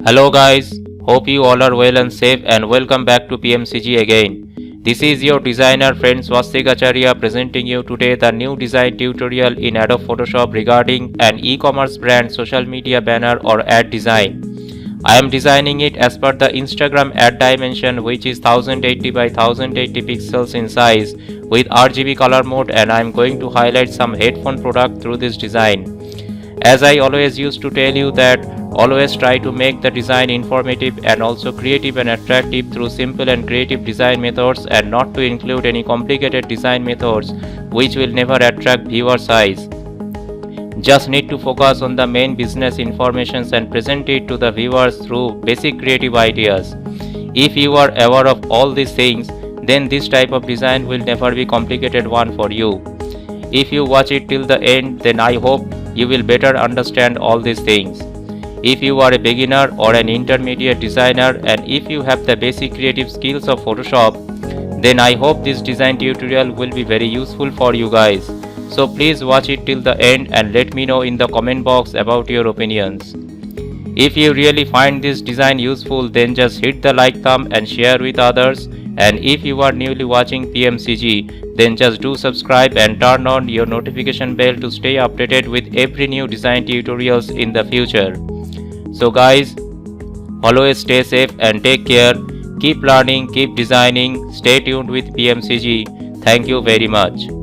Hello guys, hope you all are well and safe, and welcome back to PMCG again. This is your designer friend Swastick Acharya presenting you today the new design tutorial in Adobe Photoshop regarding an e-commerce brand social media banner or ad design. I am designing it as per the Instagram ad dimension, which is 1080 by 1080 pixels in size with RGB color mode, and I am going to highlight some headphone product through this design. As I always used to tell you that always try to make the design informative and also creative and attractive through simple and creative design methods, and not to include any complicated design methods which will never attract viewers' eyes. Just need to focus on the main business informations and present it to the viewers through basic creative ideas. If you are aware of all these things, then this type of design will never be complicated one for you. If you watch it till the end, then I hope you will better understand all these things. If you are a beginner or an intermediate designer, and if you have the basic creative skills of Photoshop, then I hope this design tutorial will be very useful for you guys. So please watch it till the end and let me know in the comment box about your opinions. If you really find this design useful, then just hit the like thumb and share with others. And if you are newly watching PMCG, then just do subscribe and turn on your notification bell to stay updated with every new design tutorials in the future. So guys, always stay safe and take care. Keep learning, keep designing. Stay tuned with PMCG. Thank you very much.